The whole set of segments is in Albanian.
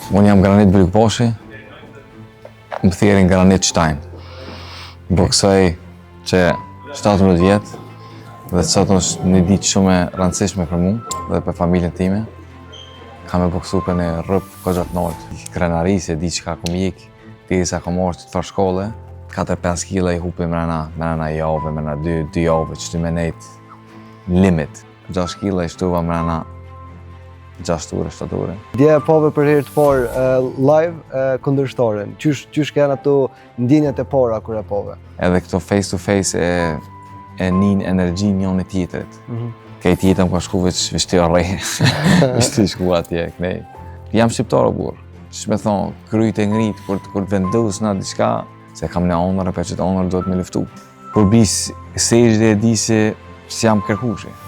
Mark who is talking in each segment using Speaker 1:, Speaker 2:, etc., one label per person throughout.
Speaker 1: Unë jam Granit Brykposhi, më thjerrin Granit Shtajn. Boksoj që 17 vjetë dhe sot është një ditë shumë e rëndësishme për mua dhe për familjen time. Kam e boksu për një rrëp kogjat noltë. Krenarisë e di që ka kom ik, derisa kom orë të farë shkolle, 4-5 kg i hupi mrena jave, mrena 2 jave, që ty me nejt limit. 6 kg i shtuva mrena 6 ure, 7 ure.
Speaker 2: Dje e pove për herë të parë live kundërshtarin. Qysh kanë ato ndjenjat e para kur e pove?
Speaker 1: Edhe këto face to face e nin energji njën e tjetrit. Kaj tjetëm ka shku veç vështi arrej, vështi shku atje, knej. Jam shqiptar o burë, që me thonë, kryjt e ngrit, kur të vendus na diçka, se kam në onër, për që të onër do të me luftu. Kur bis sejsh dhe e di se s'jam kërkushi.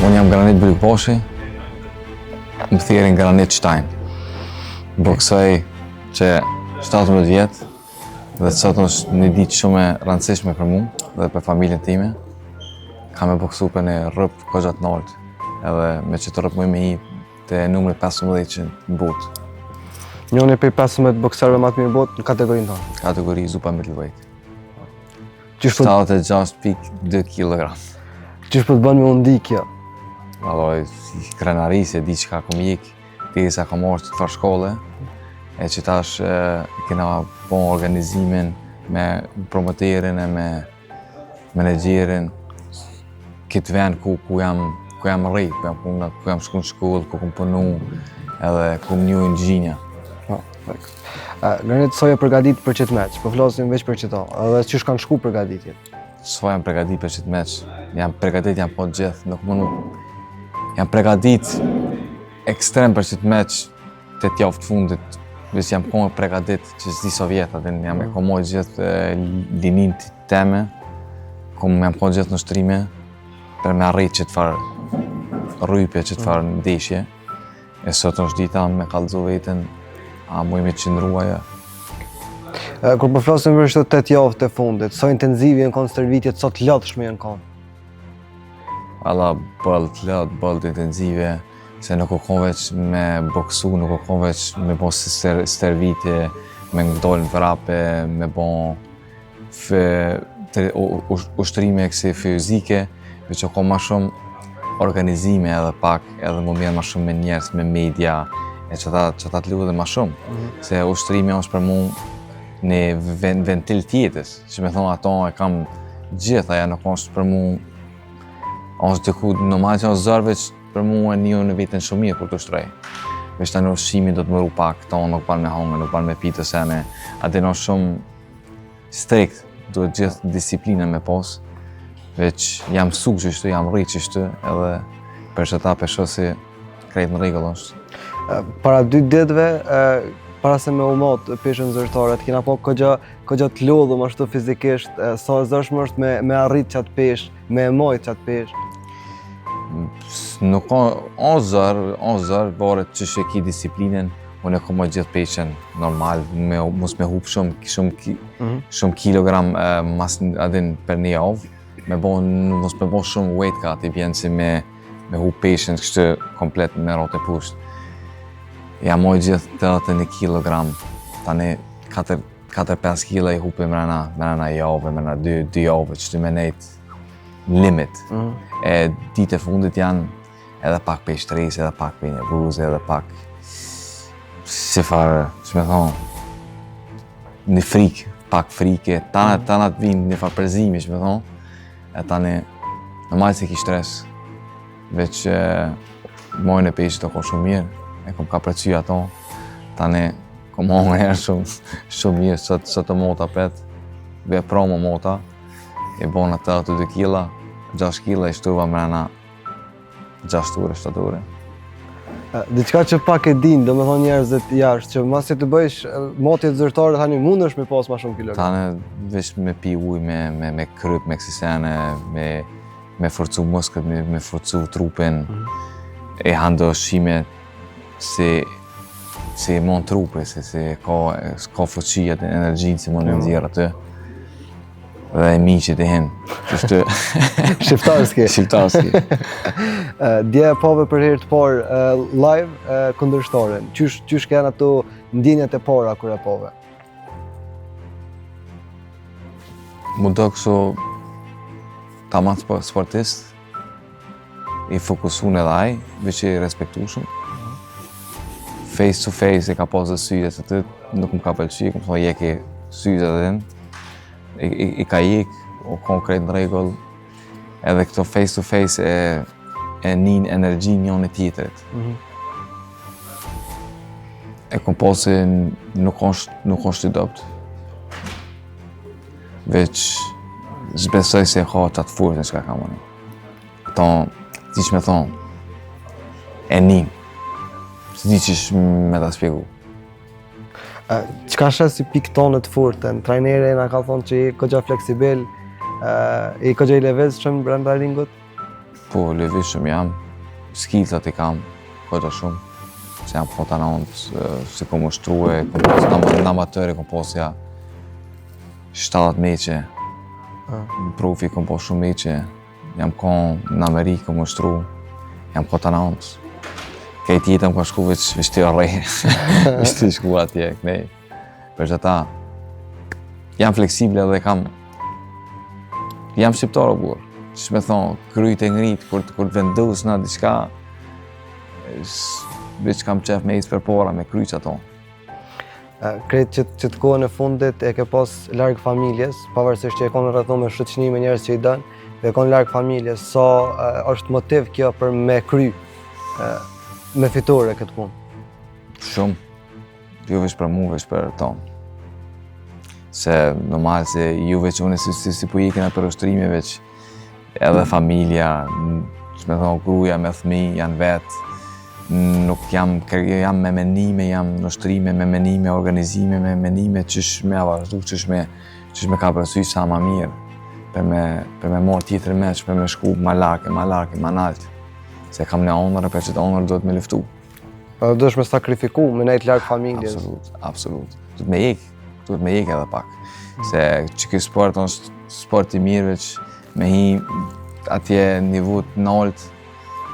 Speaker 1: Unë jam Granit Brykposhi, më thjerrin Granit Shtajn. Boksoj që 17 vjetë dhe sot është një ditë shumë e rëndësishme për mua dhe për familjen time. Kam e boksu për një rrëp kogjat noltë, edhe me që të rrëp më i të numri 15 që në botë.
Speaker 2: Njëni për 15 bokserëve më të mirë botë në kategorinë tonë?
Speaker 1: Kategori super middleweight. 76.2 kg.
Speaker 2: Qysh po të bën me u ndikja?
Speaker 1: Alloj, krenarisë e di që ka kom ik, derisa kom orë të farë shkolle, e që tash kena bon organizimin me promoterin e me menaxherin këtë vend ku jam rrit, ku jam shku në shkollë, ku kom punu, edhe ku më njohin gjinja.
Speaker 2: Granit, sa je përgadit për qëtë meq? Po flasim veç për qëto, edhe qysh kanë shku përgaditjet?
Speaker 1: Sa jam përgadit për qëtë meq? Jam përgadit, jam po gjithë, nuk mënu. Jam përgadit ekstrem për qëtë meq të tjaftë fundit, veç jam kohë përgadit që s'di Sovjetat, jam e komoj gjithë linin të teme, jam kohë gjithë në shtrime, për me arrit që të farë rrypje, që të farë ndeshje, e sot është dita me kallëzu vetën, a muj me qëndrua ja.
Speaker 2: Kur po flasim për çdo 8 javë të fundit, sa intenzive janë konë stërvitjet, sa të lodhshme janë konë?
Speaker 1: Alla bëllë të lodhë, bëllë të intenzive, se nuk u konë veç me boksu, nuk u konë veç me bo stërvitje, me ngdollën vrape, me bo ushtrime kësi fizike, veç u konë ma shumë organizime edhe pak, edhe më mjerë ma shumë me njerës, me media, e që ta të lutë ma shumë. Se ushtrime është për mu në ventil tjetës, që me thonë ato e kam gjitha, ja nuk është për mu, është diku normal që është zërë, veç për mu e një në vetën shumë mirë kur të ushtrej. Veç të në ushqimi do të më ru pak, to nuk ban me hongë, nuk ban me pitë sene, atë në shumë strikt, duhet gjithë disiplinën me posë, veç jam suk qështu, jam rritë qështu, edhe për që ta pesho si krejt në regull është.
Speaker 2: Para 2 ditëve, para se me umot peshën zërtare, të kena po këgja të lodhëm ashtu fizikisht, sa zërshmë është me arrit qatë pesh, me emojt qatë pesh?
Speaker 1: Nuk o zërë, varet që shë ki disiplinën, unë e komoj gjithë peshën normal, mos me hup shumë kilogram mas adin për një javë, mos me bo shumë weight cut, i bjenë si me hup peshën kështë komplet me rote pusht. Ja moj gjithë 81 kilogram, tani 4-5 kg i hupi mrena jave, mrena 2 jave, që ty me nejt limit. E ditë e fundit janë edhe pak për shtres, edhe pak për nervuz, edhe pak si farë, që me thonë, një frikë, pak frike, tana të vinë një farë përzimi, që me thonë, e tani normal se ki shtres, veç mojnë e peshit o ko shumë mirë, e kom ka precy ato, tani kom hongë herë shumë mirë, sot të mota pet, ve promo mota, e bon atë 2 kila, 6 kila i shtuva mrena 6 ore, 7 ore.
Speaker 2: Diçka që pak e din, do me thonë njerëzit jashtë, që mas që të bëjsh motjet zyrtare, tani mundesh me pas ma shumë kilogram.
Speaker 1: Tane veç me pi uj, me kryp, me oksisene, me forcu muskët, me forcu trupin, e hando ushqime se e mon trupe, se ka fuqia dhe energjinë se mon me nxjerr aty. Dhe e miqit e hin, qështu...
Speaker 2: Shqiptarski.
Speaker 1: Shqiptarski.
Speaker 2: Dje e pove për herë të parë live kundërshtoren. Qysh kanë ato ndjenjat e para kur e pove?
Speaker 1: Mu do kështu tamam sportist, i fokusun edhe aj, veç i respektushëm. Face to face e ka pas dhe syjet e të nuk më ka pëlqy, kom thonë jeki syjet e din. I ka jek, o konkret në regull, edhe këto face to face e nin energji njën e tjetërit. E kom posi nuk është i dopt. Veç zbesoj se ka qatë furt në qka ka mëni. Këto, ti që me thonë, e nin. Si di që me ta spjegu.
Speaker 2: Qka shes si pikë tonë të furtën? Trajneri nga ka thonë që i kogja fleksibil, i kogja i levizshëm brenda ringut?
Speaker 1: Po, levizshëm jam, skillsat i kam, kogja shumë. Se jam po të nëndë, se kom ushtruhe, kom posë në amatöri, kom posë ja 7 meqe. Në profi kom posë shumë meqe, jam kon në Amerikë, kom ushtru, jam po të nëndë. Kejt jetëm ka shku veç të rrej, veç të shku atje, kënej. Për që ta, jam fleksible dhe jam shqiptar o burë. Që me thonë, kryjt e ngrit, kur të vendus në diqka, veç kam qef me isë për para, me kryjt ato.
Speaker 2: Kretë që të kohën e fundit e ke pas larg familjes, pavarësisht që e konë rrethu me shoqëni me njerëz që i dënë, e konë larg familjes, sa është motiv kjo për me kry me fitore këtë punë?
Speaker 1: Shumë. Jo veç për mu, veç për tonë. Se normal se ju veç unë si po ikina për ushtrime veç edhe familja, që me thonë gruja me thmi, janë vetë. Nuk jam me menime, jam në ushtrime me menime, organizime me menime, qysh me avazhdu, qysh me ka përsuj sa ma mirë. Për me morë tjetër meq, për me shku ma larke, ma naltë. Se kam në onërë, për që të onërë do të me liftu.
Speaker 2: Do është me sakrifiku, me nejtë larg familjes?
Speaker 1: Absolut. Do të me jek edhe pak. Se që kjo sport është sport i mirë, veç me hi atje nivut nalt,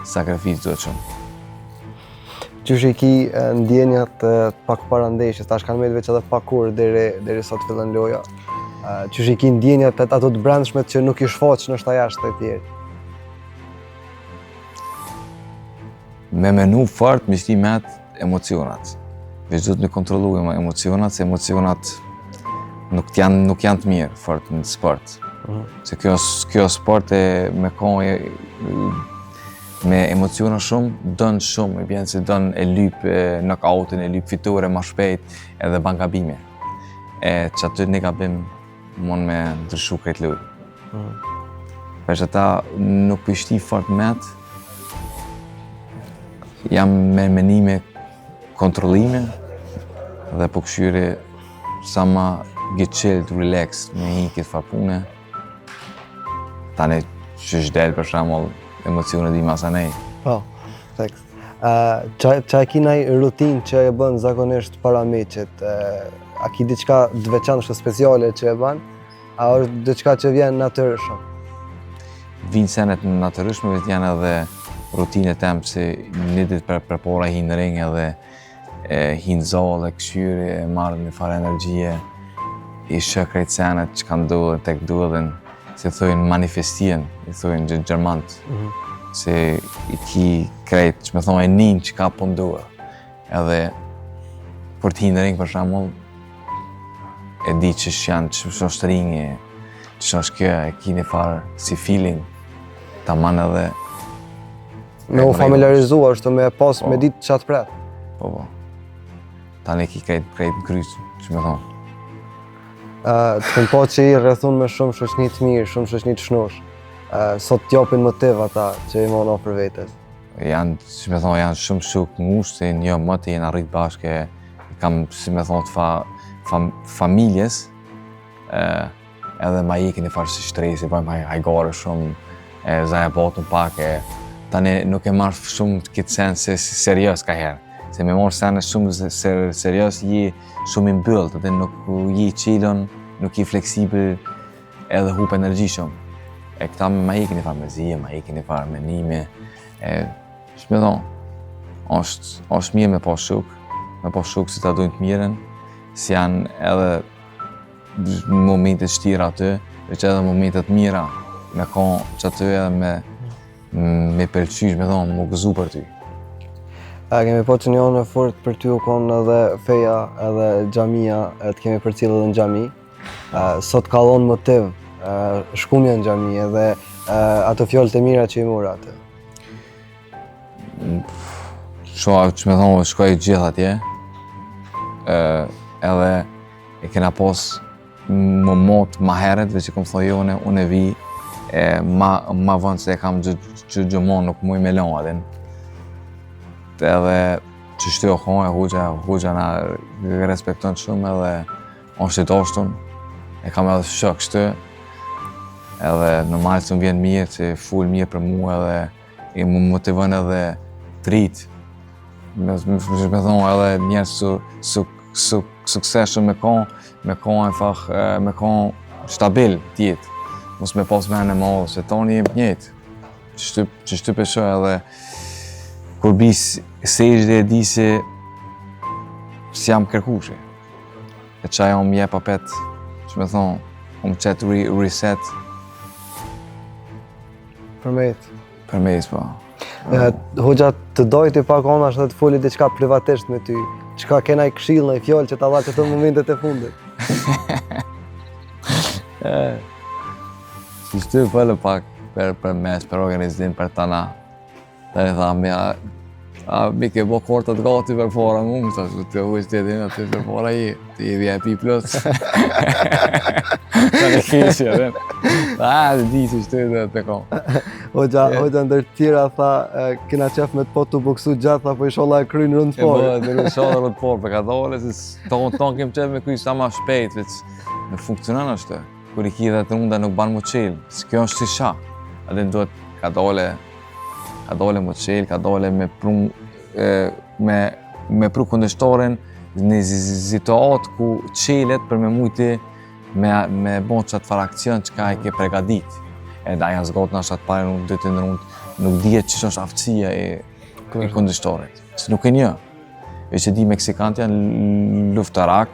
Speaker 1: sakrificë do të shumë.
Speaker 2: Qysh i ki ndjenjat pak para ndeshjes, tash kanë veç edhe pak kur deri sot fillon loja. Qysh i ki ndjenjat ato të brendshmet që nuk i shfaq në shta jashtë të tjerë?
Speaker 1: Me menu fort, me shti met emocionat. Veç du të me kontrollu emocionat, se emocionat nuk janë të mirë fort në sport. Se kjo sport me emociona shumë, dënë shumë, e bjenë se dënë e lyp knockoutin, e lyp fitore ma shpejt, edhe ban gabime. E që aty një gabim mund me ndryshu krejt luj. Për që ta nuk pështi fort met, jam me menime kontrollime dhe po këshyri sa ma get chilled, relaxed, me hi këtë farpune. Tani që shdel për shembull emocionet i masa nej.
Speaker 2: Po, teks. Qa ki naj rutin që e bën zakonisht para meqet? A ki diçka të veçantë speciale që e bën? A është diçka që vjen natyrshëm?
Speaker 1: Vinë senet natyrshme, vetë janë edhe rutinë tem që një ditë për para hi në ring edhe hi në zallë, këshyri, marrë një farë energjie, i shë krejt senet që kanë duhet, tek duhet, se thujnë manifestien, i thujnë gjermant, se i ki krejt që me thonë e njën që ka pun duhet. Edhe për t'hi në ring për shembull, e di që janë, që është ringi, që është kjo, e ki një farë si feeling, ta man edhe
Speaker 2: me u familiarizu, është me pas me ditë qatë pret.
Speaker 1: Po. Tani ki krejt në kryç, që me thonë.
Speaker 2: Të kem po që I rrethun me shumë shoqni të mirë, shumë shoqni të shnosh. Sot t'japin motiv ata që I mohon afër vetes.
Speaker 1: Janë shumë shuk ngushtin, jo më të jenë arrit bashkë, kam, si me thonë, familjes, edhe ma ikin e farë si shtresi, bëjmë hajgare shumë, zaja botën pak, tani nuk e marrë shumë këtë sen se serios ka herë. Se me marrë sene shumë serios, je shumë I mbyllët, edhe nuk je qilën, nuk je fleksibël, edhe hup energji shumë. Këta ma ikin e farë me zije, ma ikin e farë menime, shme thonë, është mirë me po shuk si ta dojnë të miren, si janë edhe momentet shtira aty, veç edhe momentet mira, me konë që aty edhe me pëlqysh, me thonë, më gëzu për ty.
Speaker 2: Kemi po që një anë e fort për ty u konë edhe feja, edhe xhamia, të kemi përcjellë edhe në xhami. Sot ka dhonë motiv, shkumja në xhami edhe ato fjalët e mira që I mora aty.
Speaker 1: Që me thonë, shkoj gjithë atje, edhe e kena pos më motë ma heret, veç I kom thojone, unë e vi, ma vënd se e kam gjëmon, nuk muj me lon atin. Edhe që shty o kohë, hoxha na respekton shumë edhe është I dashtun, e kam edhe shok shty, edhe normal që më vjen mirë, që full mirë për mu edhe I më motivon edhe të rrit. Me thonë edhe njerës sukseshëm me konë stabil tjetë. Mos me pas mene ma odhë, se tani jem njëtë. Që shty peshoj edhe kur bis sejgjde e di se si jam kërkushe. E qaj om jep apet, që me thonë, om qëtë reset. Për mejt, po.
Speaker 2: Hoxha të dojti pak onash dhe të foli diçka privatisht me ty. Çka kena I këshill në fjalë që ta dha këto momentet e fundit.
Speaker 1: Si shty pëllë pak për mes, për organizim, për tana. Dhe I tha, mi ke bo kortat gati për para mu, sa që të hujtë të edhin aty për para I, të I VIP plus. Sa në keqë, edhe. Dhe di si shty dhe të kom.
Speaker 2: Hoxha ndër tjera tha, kena qef me të po të boksu gjatë, apo inshallah e krynë rëndë
Speaker 1: E
Speaker 2: forë.
Speaker 1: bë, inshallah rëndë forë, për ka dole, se tonë kem qef me kuj sa ma shpejt, veç në funksionan është. Kur I ki dhe të runda nuk banë mu qelë, se kjo është si shak. Adin duhet ka dole mu qelë, ka dole me pru kundështorin në situatë ku qelet për me mujti me bon qatë far akcion që ka I ke pregadit. Edhe aja zgotë në shatë pare nuk dhëtë në rundë, nuk dhjetë që është aftësia e kundështorit. Se nuk e një. Veç e di Meksikanët janë luftarak,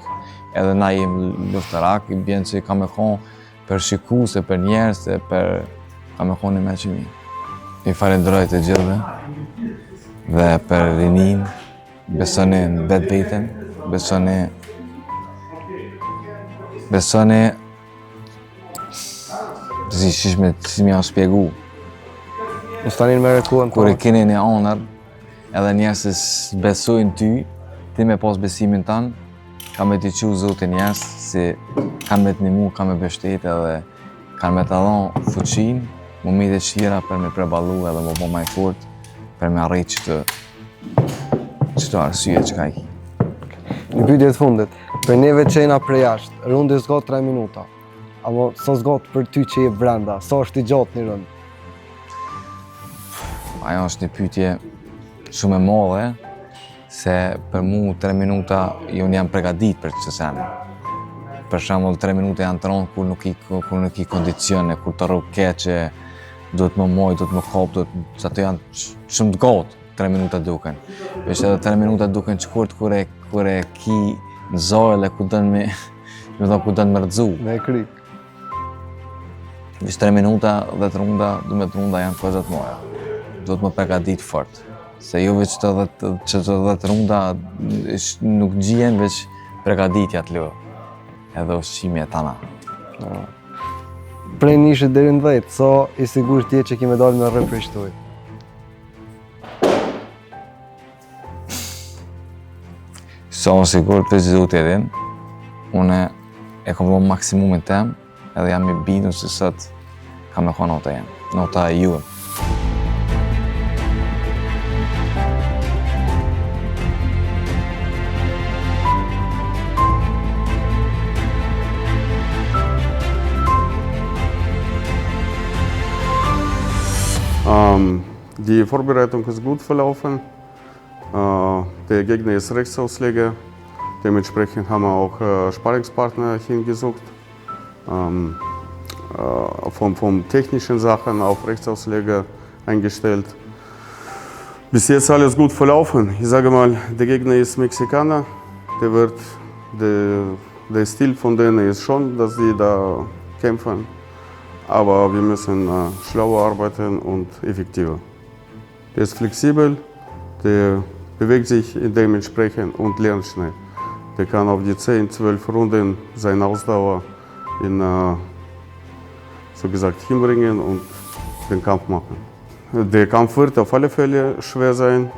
Speaker 1: edhe na jem luftarak, I bjenë që ka me konë për shikuse, për njerës, ka me konë një me që mi. I falenderoj të gjithëve dhe për rinin, besoni në vetë vetën, besoni si mi janë shpjegu.
Speaker 2: Mos tani me rekuën
Speaker 1: Kur e keni një onar, edhe njerëzit besojnë ty, ti me pas besimin tanë, ka me t'i qu zotin njerëz, si kanë me t'nimu, kanë me bështet edhe kanë me t'adhon fuqin, momentet shira për me preballu edhe më bo maj fort, për me arrit qëto arsye që ka I ki.
Speaker 2: Një pyetje të fundit, për neve që jena për jashtë, rundi zgot 3 minuta, apo sa zgot për ty që je brenda, sa është I gjatë një rund?
Speaker 1: Ajo është një pyetje shumë e madhe, se për mu 3 minuta unë jam pregadit për që sene. Për shembull 3 minuta janë të rëndë kur nuk I kondicione, kur të rrugë keqe, duhet më moj, duhet më kop, që ato janë shumë të gotë, 3 minuta duken. Veç edhe 3 minuta duken qëkurt kur e ki në zojle, ku dënë me rëdzu.
Speaker 2: Me kry.
Speaker 1: Veç 3 minuta dhe 12 runda janë kozat moja. Duhet më pregadit fort. Se jo veç që të 10 runda nuk gjihen, veç pregaditja të lë. Edhe ushqimi e tana.
Speaker 2: Prej nishit deri në 10, sa I sigurt je që kime dalë me rrë prej shtoj?
Speaker 1: Sa unë sigurt për gjithu të edhin, une e kom vënë maksimumin tem, edhe jam i bindur se sot ka me konë nota jem, nota e juve.
Speaker 3: Die Vorbereitung ist gut verlaufen. Der Gegner ist Rechtsausleger. Dementsprechend haben wir auch Sparringspartner hingesucht. Von technischen Sachen auf Rechtsausleger eingestellt. Bis jetzt alles gut verlaufen. Ich sage mal, der Gegner ist Mexikaner. Der Stil von denen ist schon, dass sie da kämpfen. Aber wir müssen schlauer arbeiten und effektiver. Der ist flexibel, der bewegt sich dementsprechend und lernt schnell. Der kann auf die 10, 12 Runden seine Ausdauer so gesagt hinbringen und den Kampf machen. Der Kampf wird auf alle Fälle schwer sein.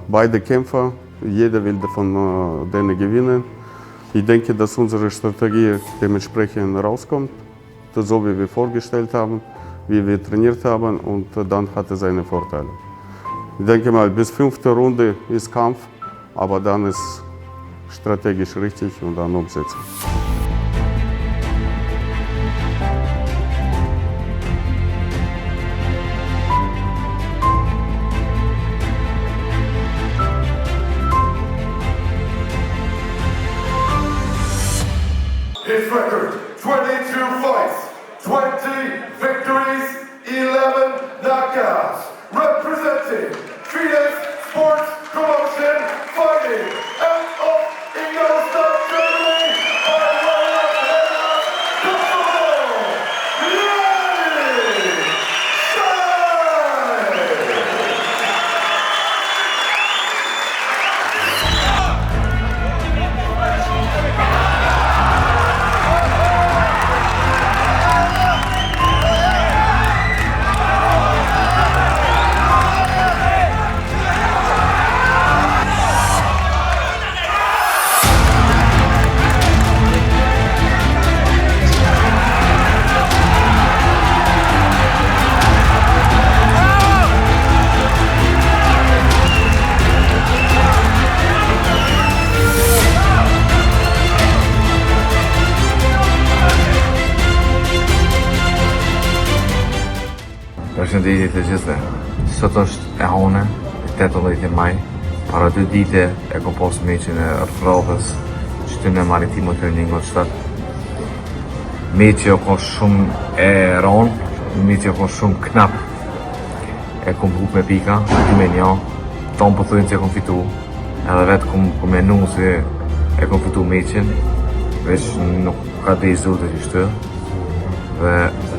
Speaker 3: Beide Kämpfer, jeder will von denen gewinnen. Ich denke, dass unsere Strategie dementsprechend rauskommt. So wie wir vorgestellt haben, wie wir trainiert haben, und dann hat es seine Vorteile. Ich denke mal, bis 5. Runde ist Kampf, aber dann ist strategisch richtig und dann umsetzen.
Speaker 4: His record, 22 fights, 20 victories, 11 knockouts. Representing Phoenix Sports Promotion, fighting out of Ingolstadt, Germany, by way of Yanni Stein!
Speaker 1: Përshëndetje të gjithëve. Sot është e hone, 18 maj. Para 2 dite e kom pas meqin e rrallës qytetin e Maritimo të Ingolstadt. Meqi ka shumë e ronë, meqi ka shumë knap. E kom hup me pika, me nja, tonë po thujnë që e kom fitu. Edhe vetë kom menu se e kom fitu meqin, veç nuk ka dhe i zote që shtë. Dhe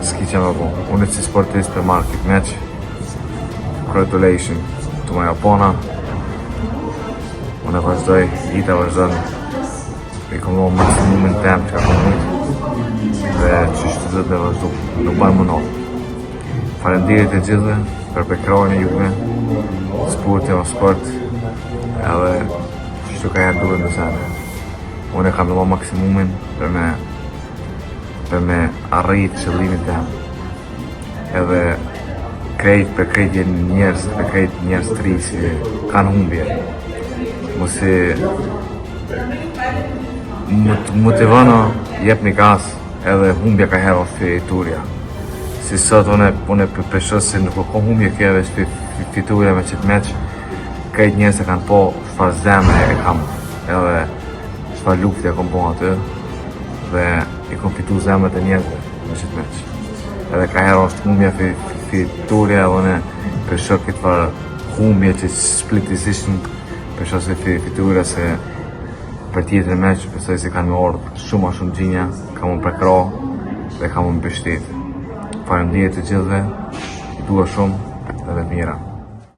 Speaker 1: s'ki që me po. Unë si sportist për marrë këtë meq. Congratulation të më Japona. Unë e vazhdoj, ita vazhdojnë. I kom në maksimumin tem që ka kom mujtë. Dhe që shtë të dhe vazhdu, nuk banë më nofë. Falenderit e gjithë për pekrojnë e juve. Sport e o sport. Edhe që shtu ka jetë duhet në sene. Unë e kam në maksimumin për me arrit qëllimin tem. Edhe për krejt njerëz të ri që kanë humbje. Mos e motivano jep një gas edhe humbja ka herë fiturja. Si sot unë përpeshos se nuk ka humbje kjo veç fiturja me qëtë meq. Krejt njerëz e kanë po çfarë zemre e kam edhe çfarë lufte e kom po aty. Dhe i kom fitu zemrët e njerëzve në qëtë meq. Edhe ka herë është humbja fiturja dhe unë përshë këtë farë humbje që split decision, përshë se fiturja se për tjetër e meq, përshë se kanë me ordë shumë gjinja, ka më prekro dhe ka më mbështet. Faleminderit të gjithëve, i dua shumë edhe të mira.